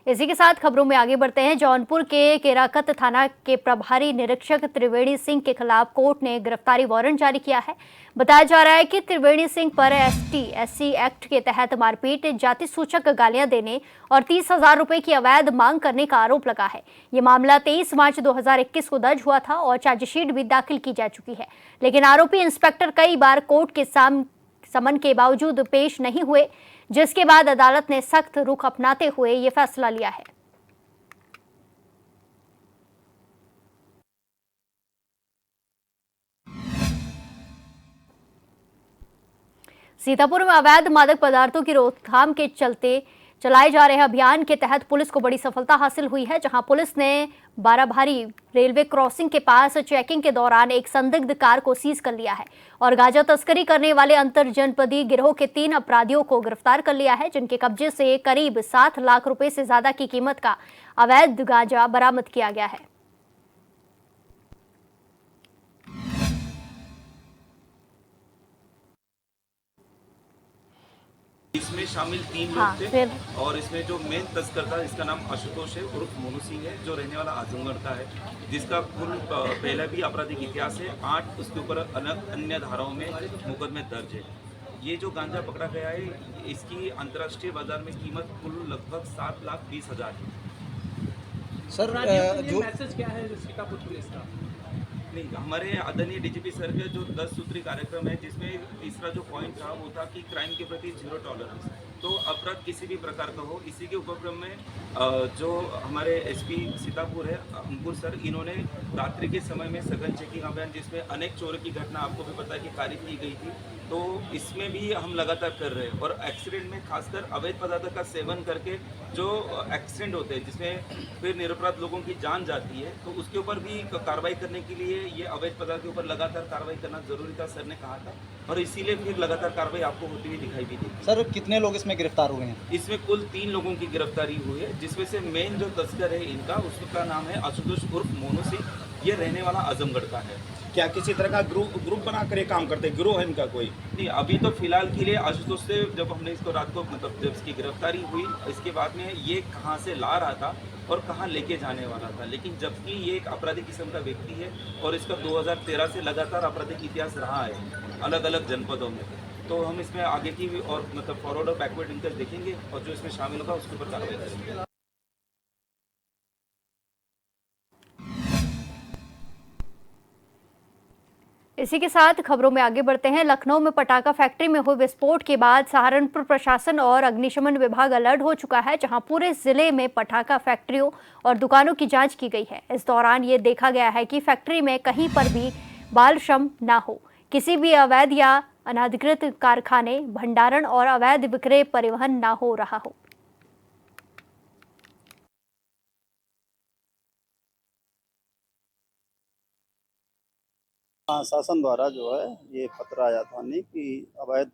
इसी के साथ खबरों में आगे बढ़ते हैं। जौनपुर के केराकत थाना के प्रभारी निरीक्षक त्रिवेणी सिंह के खिलाफ कोर्ट ने गिरफ्तारी वारंट जारी किया है। बताया जा रहा है कि त्रिवेणी सिंह पर ST/SC एक्ट के तहत मारपीट, जाति सूचक गालियां देने और 30,000 रुपए की अवैध मांग करने का आरोप लगा है। ये मामला 23 मार्च 2021 को दर्ज हुआ था और चार्जशीट भी दाखिल की जा चुकी है, लेकिन आरोपी इंस्पेक्टर कई बार कोर्ट के समन के बावजूद पेश नहीं हुए, जिसके बाद अदालत ने सख्त रुख अपनाते हुए ये फैसला लिया है। सीतापुर में अवैध मादक पदार्थों की रोकथाम के चलते चलाए जा रहे अभियान के तहत पुलिस को बड़ी सफलता हासिल हुई है, जहां पुलिस ने बाराभारी रेलवे क्रॉसिंग के पास चेकिंग के दौरान एक संदिग्ध कार को सीज कर लिया है और गांजा तस्करी करने वाले अंतर जनपदीय गिरोह के 3 अपराधियों को गिरफ्तार कर लिया है, जिनके कब्जे से करीब 7 लाख रुपए से ज्यादा की कीमत का अवैध गांजा बरामद किया गया है। इसमें शामिल 3 लोग थे और इसमें जो मेन तस्कर था, इसका नाम आशुतोष है उर्फ मोनू सिंह है, जो रहने वाला आजमगढ़ का है, जिसका कुल पहले भी आपराधिक इतिहास है। 8 उसके ऊपर अन्य धाराओं में मुकदमे दर्ज है। ये जो गांजा पकड़ा गया है, इसकी अंतर्राष्ट्रीय बाजार में कीमत कुल लगभग 7,20,000 है। सर जो मैसेज क्या है सीतापुर पुलिस का? नहीं, हमारे आदरणीय DGP सर का जो 10 सूत्री कार्यक्रम है, जिसमें तीसरा जो पॉइंट था वो था कि क्राइम के प्रति 0 टॉलरेंस। तो अपराध किसी भी प्रकार का हो, इसी के उपक्रम में जो हमारे SP सीतापुर है अंकुर सर, इन्होंने रात्रि के समय में सघन चेकिंग अभियान, जिसमें अनेक चोरी की घटना आपको भी पता है कि कारित की गई थी, तो इसमें भी हम लगातार कर रहे हैं। और एक्सीडेंट में खासकर अवैध पदार्थ का सेवन करके जो एक्सीडेंट होते हैं, जिसमें फिर निरपराध लोगों की जान जाती है, तो उसके ऊपर भी कार्रवाई करने के लिए ये अवैध पदार्थ के ऊपर लगातार कार्रवाई करना जरूरी था, सर ने कहा था, और इसीलिए फिर लगातार कार्रवाई आपको होती हुई दिखाई भी दी। सर कितने लोग इसमें गिरफ्तार हुए हैं? इसमें कुल 3 लोगों की गिरफ्तारी हुई है, जिसमें से मेन जो तस्कर है इनका, उसका नाम है आशुतोष उर्फ मोनू सिंह, ये रहने वाला आजमगढ़ का है। क्या किसी तरह का ग्रुप बनाकर ये काम करते, गिरोह है इनका कोई? नहीं, अभी तो फिलहाल के लिए आशुतोष से जब हमने इसको रात को मतलब जब इसकी गिरफ्तारी हुई, इसके बाद में ये कहाँ से ला रहा था और कहाँ लेके जाने वाला था, लेकिन जबकि ये एक आपराधिक किस्म का व्यक्ति है और इसका 2013 से लगातार आपराधिक इतिहास रहा है अलग अलग जनपदों में, तो हम इसमें आगे की भी और मतलब फॉरवर्ड और बैकवर्ड लिंकेज देखेंगे और जो इसमें शामिल होगा उसके ऊपर कार्रवाई करेंगे। इसी के साथ खबरों में आगे बढ़ते हैं। लखनऊ में पटाखा फैक्ट्री में हुए विस्फोट के बाद सहारनपुर प्रशासन और अग्निशमन विभाग अलर्ट हो चुका है, जहां पूरे जिले में पटाखा फैक्ट्रियों और दुकानों की जांच की गई है। इस दौरान ये देखा गया है कि फैक्ट्री में कहीं पर भी बाल श्रम न हो, किसी भी अवैध या अनधिकृत कारखाने, भंडारण और अवैध विक्रय परिवहन न हो रहा हो। हाँ, शासन द्वारा जो है ये पत्र आया था नहीं कि अवैध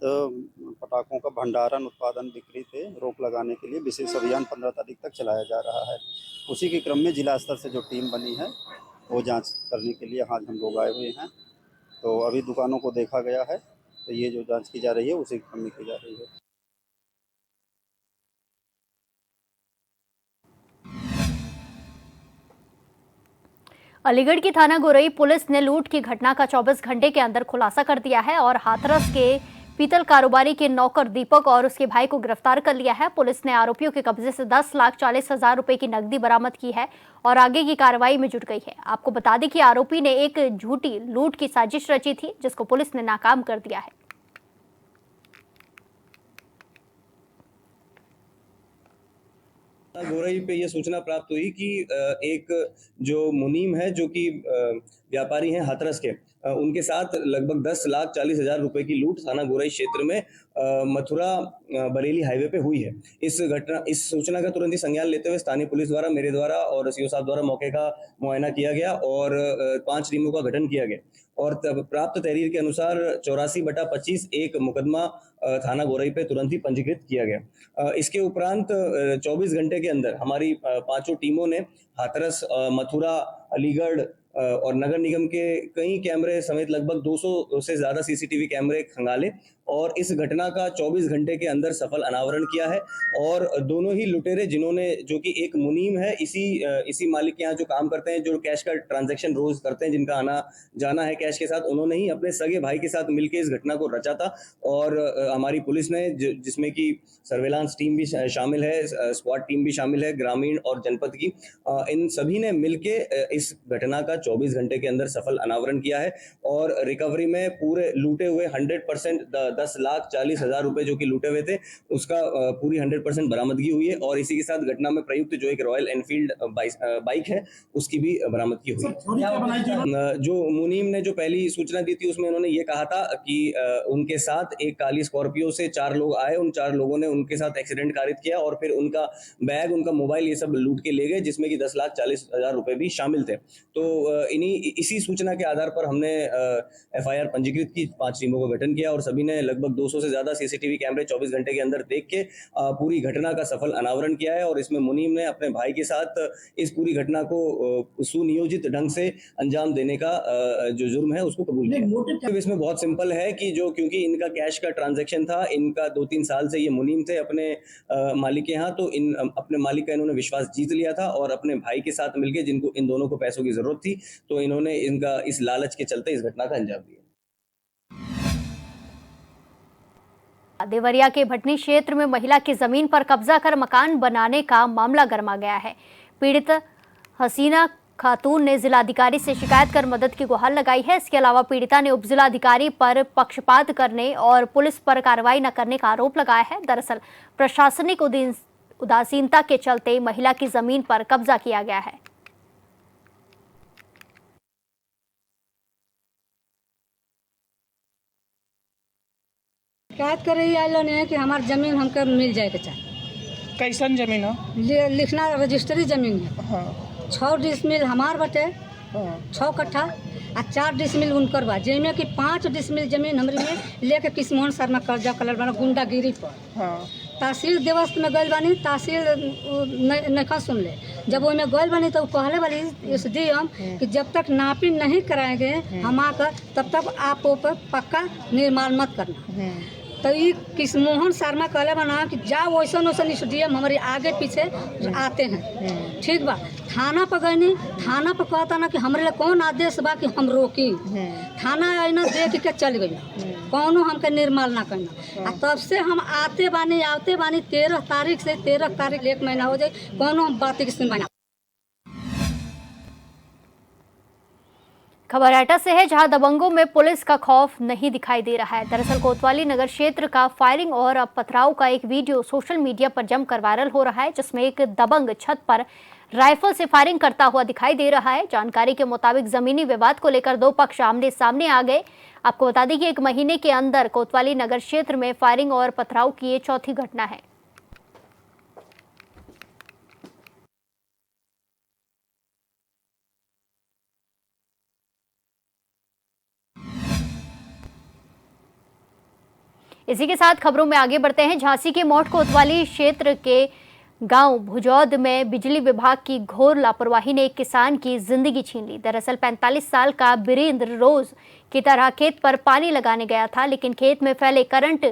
पटाखों का भंडारण, उत्पादन, बिक्री पे रोक लगाने के लिए विशेष अभियान 15 तारीख तक चलाया जा रहा है। उसी के क्रम में जिला स्तर से जो टीम बनी है वो जांच करने के लिए आज हम लोग आए हुए हैं। तो अभी दुकानों को देखा गया है, तो ये जो जांच की जा रही है उसी के क्रम में की जा रही है। अलीगढ़ की थाना गोरई पुलिस ने लूट की घटना का 24 घंटे के अंदर खुलासा कर दिया है और हाथरस के पीतल कारोबारी के नौकर दीपक और उसके भाई को गिरफ्तार कर लिया है। पुलिस ने आरोपियों के कब्जे से 10,40,000 रुपए की नकदी बरामद की है और आगे की कार्रवाई में जुट गई है। आपको बता दें कि आरोपी ने एक झूठी लूट की साजिश रची थी, जिसको पुलिस ने नाकाम कर दिया है। गोरई पे ये सूचना प्राप्त हुई कि एक जो मुनीम है, जो कि व्यापारी हैं हाथरस के, उनके साथ लगभग 10,40,000 रुपए की लूट थाना गोरई क्षेत्र में मथुरा बरेली हाईवे पे हुई है। इस सूचना का तुरंत ही संज्ञान लेते हुए स्थानीय पुलिस द्वारा, मेरे द्वारा और सीओ साहब द्वारा मौके का मुआयना किया गया और 5 टीमों का गठन किया गया और प्राप्त तहरीर के अनुसार 84/25 एक मुकदमा थाना गोरई पे तुरंत ही पंजीकृत किया गया। इसके उपरांत 24 घंटे के अंदर हमारी 5 टीमों ने हाथरस, मथुरा, अलीगढ़ और नगर निगम के कई कैमरे समेत लगभग 200 से ज्यादा CCTV कैमरे खंगाले और इस घटना का 24 घंटे के अंदर सफल अनावरण किया है। और दोनों ही लुटेरे, जिन्होंने, जो कि एक मुनीम है, इसी मालिक के यहाँ जो काम करते हैं, जो कैश का ट्रांजैक्शन रोज करते हैं, जिनका आना जाना है कैश के साथ, उन्होंने ही अपने सगे भाई के साथ मिलकर इस घटना को रचा था। और हमारी पुलिस ने, जिसमें कि सर्वेलांस टीम भी शामिल है, स्क्वाड टीम भी शामिल है, ग्रामीण और जनपद की, इन सभी ने मिलके इस घटना का 24 घंटे के अंदर सफल अनावरण किया है। और रिकवरी में पूरे लूटे हुए 100% 10,40,000 रुपए जो कि लूटे हुए थे, उसका पूरी 100% बरामदगी हुई है। और इसी के साथ घटना में प्रयुक्त जो एक रॉयल एनफील्ड बाइक है, उसकी भी बरामदगी हुई है। जो मुनीम ने जो पहली सूचना दी थी, उसमें उन्होंने ये कहा था कि उनके साथ एक काली स्कॉर्पियो से 4 लोग आए, उन 4 लोगों ने उनके साथ एक्सीडेंट कारित किया और फिर उनका बैग, उनका मोबाइल, ये सब लूट के ले गए, जिसमें कि 10,40,000 रुपए भी शामिल थे। तो इसी सूचना के आधार पर हमने FIR पंजीकृत की, 5 टीमों का गठन किया और सभी ने लगभग 200 से ज्यादा CCTV कैमरे 24 घंटे के अंदर देख के पूरी घटना का सफल अनावरण किया है। और इसमें मुनीम ने अपने भाई के साथ इस पूरी घटना को सुनियोजित ढंग से अंजाम देने का जो जुर्म है उसको कबूल किया। इसमें बहुत सिंपल है कि क्योंकि इनका कैश का ट्रांजैक्शन था, इनका 2-3 साल से ये मुनीम थे अपने मालिक के यहाँ, तो अपने मालिक का इन्होंने विश्वास जीत लिया था और अपने भाई के साथ मिलकर, जिनको इन दोनों को पैसों की जरूरत थी, तो इन्होंने इनका इस लालच के चलते इस घटना का अंजाम दिया। देवरिया के भटनी क्षेत्र में महिला की जमीन पर कब्जा कर मकान बनाने का मामला गरमा गया है। पीड़ित हसीना खातून ने जिलाधिकारी से शिकायत कर मदद की गुहार लगाई है। इसके अलावा पीड़िता ने उपजिलाधिकारी पर पक्षपात करने और पुलिस पर कार्रवाई न करने का आरोप लगाया है। दरअसल प्रशासनिक उदासीनता के चलते महिला की जमीन पर कब्जा किया गया है। शिकायत कर रही है कि हमारी जमीन हमको मिल जाए के चाहिए। कैसन जमीन हो? लिखना रजिस्ट्री जमीन है। हाँ 6 डिसमिल हमार बटे, 6 कट्ठा आ 4 डिसमिल उनकर बा, जिसमें कि 5 डिसमिल जमीन हमारी में लेके किसमोहन शर्मा कर्जा कलर बना गुंडागिरी पर। हाँ तहसील देवस्थ में गई बानी, तहसील नहीं सुन ले। जब वो में गई बानी तो कहले वाली SDM कि जब तक नापी नहीं कराएंगे हम आकर, तब तक आप ऊपर पक्का निर्माण मत करना। तो ये किसमोहन शर्मा कहले बना कि जा वैसा वैसा SDM हमारे आगे पीछे आते हैं। ठीक बा, थाना पर गई नहीं, थाना पर कहता ना कि हमारे लिए कौन आदेश बा कि हम रोकी। थाना आईना देख के चल गई, कौनो हमके निर्माण ना करना। तब से हम आते बानी 13 तारीख से 13 तारीख 1 महीना हो जाए, कौनो बात की सुनवाई। खबर एटा से है, जहां दबंगों में पुलिस का खौफ नहीं दिखाई दे रहा है। दरअसल कोतवाली नगर क्षेत्र का फायरिंग और पथराव का एक वीडियो सोशल मीडिया पर जमकर वायरल हो रहा है, जिसमें एक दबंग छत पर राइफल से फायरिंग करता हुआ दिखाई दे रहा है। जानकारी के मुताबिक जमीनी विवाद को लेकर 2 पक्ष आमने सामने आ गए। आपको बता दें कि 1 महीने के अंदर कोतवाली नगर क्षेत्र में फायरिंग और पथराव की ये चौथी घटना है। इसी के साथ खबरों में आगे बढ़ते हैं। झांसी के मोट कोतवाली क्षेत्र के गांव भुजौद में बिजली विभाग की घोर लापरवाही ने एक किसान की जिंदगी छीन ली। दरअसल 45 साल का बीरेंद्र रोज की तरह खेत पर पानी लगाने गया था, लेकिन खेत में फैले करंट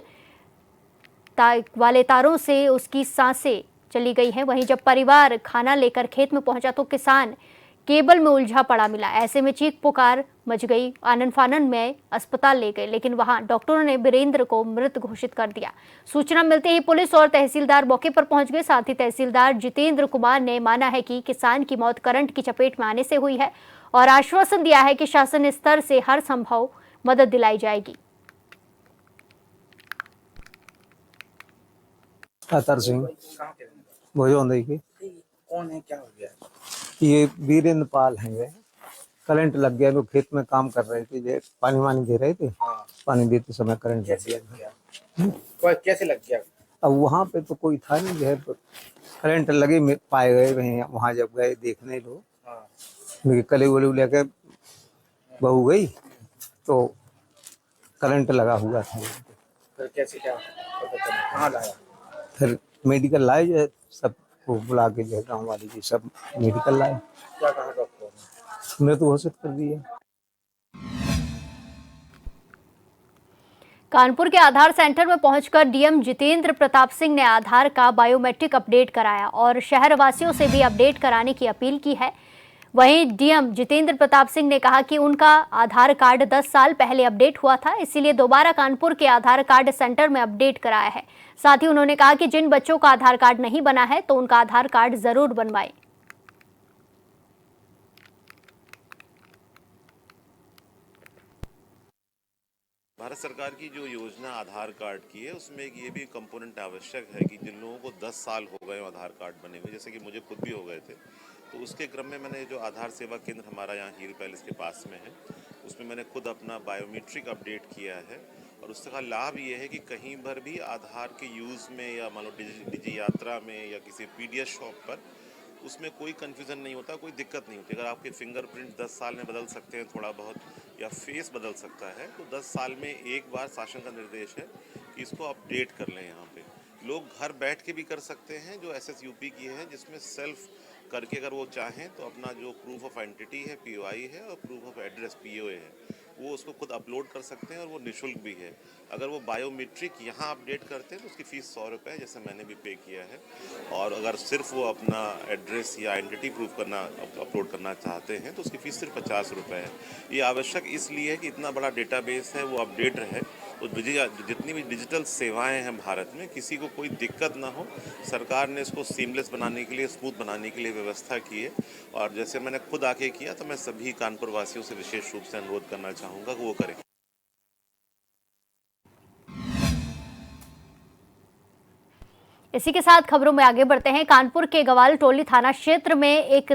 वाले तारों से उसकी सांसें चली गई हैं। वहीं जब परिवार खाना लेकर खेत में पहुंचा तो किसान केबल में उलझा पड़ा मिला। ऐसे में चीख पुकार मच गई। आनन फानन में अस्पताल ले गए, लेकिन वहां डॉक्टरों ने बीरेंद्र को मृत घोषित कर दिया। सूचना मिलते ही पुलिस और तहसीलदार मौके पर पहुंच गए। साथ ही तहसीलदार जितेंद्र कुमार ने माना है कि किसान की मौत करंट की चपेट में आने से हुई है और आश्वासन दिया है कि शासन स्तर से हर संभव मदद दिलाई जाएगी। सिंह भुजौंद की। कौन है, क्या हो गया? ये वीरेंद्र पाल हैं। करंट लग गया, लोग खेत में काम कर रहे थे, पानी वानी दे रहे थे। हाँ। पानी देते समय करंट लग गया। कैसे लग गया? अब वहाँ पे तो कोई था नहीं, जो है करंट लगे पाए गए वहाँ जब गए देखने लोग। हाँ। कले वले लेके बहू गई तो करंट लगा हुआ था। फिर कैसे क्या कहाँ लाया? फिर मेडिकल लाए, जो है सबको बुला के, जो है गाँव वाले जी सब मेडिकल लाए। क्या कहा डॉक्टर ने? मृत घोषित कर दिया। कानपुर के आधार सेंटर में पहुंचकर डीएम जितेंद्र प्रताप सिंह ने आधार का बायोमेट्रिक अपडेट कराया और शहर वासियों से भी अपडेट कराने की अपील की है। वहीं डीएम जितेंद्र प्रताप सिंह ने कहा कि उनका आधार कार्ड 10 साल पहले अपडेट हुआ था, इसीलिए दोबारा कानपुर के आधार कार्ड सेंटर में अपडेट कराया है। साथ ही उन्होंने कहा कि जिन बच्चों का आधार कार्ड नहीं बना है तो उनका आधार कार्ड जरूर बनवाएं। भारत सरकार की जो योजना आधार कार्ड की है उसमें एक ये भी कंपोनेंट आवश्यक है कि जिन लोगों को 10 साल हो गए आधार कार्ड बने हुए, जैसे कि मुझे खुद भी हो गए थे, तो उसके क्रम में मैंने जो आधार सेवा केंद्र हमारा यहाँ हील पैलेस के पास में है, उसमें मैंने खुद अपना बायोमेट्रिक अपडेट किया है। और उसका लाभ ये है कि कहीं पर भी आधार के यूज़ में या मान लो डिजी यात्रा में या किसी पीडीएस शॉप पर उसमें कोई कन्फ्यूज़न नहीं होता, कोई दिक्कत नहीं होती। अगर आपके फिंगरप्रिंट 10 साल में बदल सकते हैं थोड़ा बहुत या फेस बदल सकता है, तो 10 साल में एक बार शासन का निर्देश है कि इसको अपडेट कर लें। यहाँ पे लोग घर बैठ के भी कर सकते हैं, जो SSUP की है, जिसमें सेल्फ करके अगर वो चाहें तो अपना जो प्रूफ ऑफ आइडेंटिटी है POI है और प्रूफ ऑफ एड्रेस POA है, वो उसको खुद अपलोड कर सकते हैं और वो निःशुल्क भी है। अगर वो बायोमेट्रिक यहाँ अपडेट करते हैं तो उसकी फ़ीस 100 रुपये है, जैसे मैंने भी पे किया है। और अगर सिर्फ वो अपना एड्रेस या आइडेंटिटी प्रूफ करना अपलोड करना चाहते हैं तो उसकी फ़ीस सिर्फ 50 रुपये है। ये आवश्यक इसलिए है कि इतना बड़ा डेटाबेस है वो अपडेट रहे, तो जितनी भी डिजिटल सेवाएं हैं भारत में, किसी को कोई दिक्कत ना हो। सरकार ने इसको सीमलेस बनाने के लिए, स्मूथ बनाने के लिए व्यवस्था की है। और जैसे मैंने खुद आके किया, तो मैं सभी कानपुर वासियों से विशेष रूप से अनुरोध करना चाहूँगा कि वो करें। इसी के साथ खबरों में आगे बढ़ते हैं। कानपुर के गवाल टोली थाना क्षेत्र में एक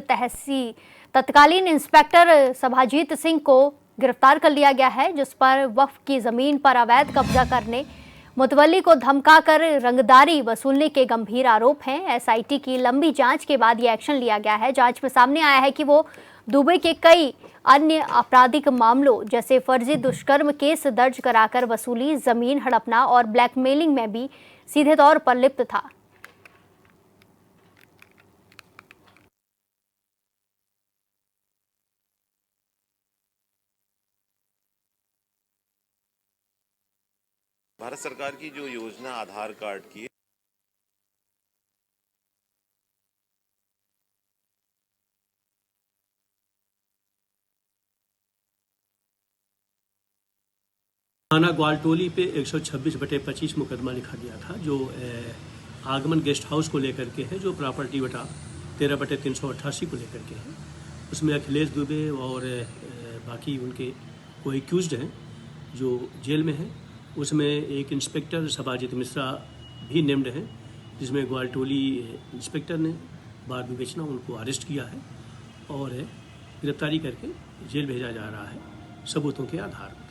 तत्कालीन इंस्पेक्टर सभाजीत सिंह को गिरफ्तार कर लिया गया है, जिस पर वक्फ की जमीन पर अवैध कब्जा करने, मुतवल्ली को धमकाकर रंगदारी वसूलने के गंभीर आरोप हैं। SIT की लंबी जांच के बाद यह एक्शन लिया गया है। जांच में सामने आया है कि वो दुबई के कई अन्य आपराधिक मामलों जैसे फर्जी दुष्कर्म केस दर्ज कराकर वसूली, जमीन हड़पना और ब्लैकमेलिंग में भी सीधे तौर पर लिप्त था। भारत सरकार की जो योजना आधार कार्ड की है, थाना ग्वालटोली पे 126/25 मुकदमा लिखा गया था, जो आगमन गेस्ट हाउस को लेकर के है, जो प्रॉपर्टी बटा 13/388 को लेकर के है। उसमें अखिलेश दुबे और बाकी उनके को एक्यूज्ड हैं जो जेल में हैं। उसमें एक इंस्पेक्टर सभाजीत मिश्रा भी नेम्ड हैं, जिसमें ग्वालटोली इंस्पेक्टर ने बार विवेचना उनको अरेस्ट किया है और गिरफ्तारी करके जेल भेजा जा रहा है सबूतों के आधार पर।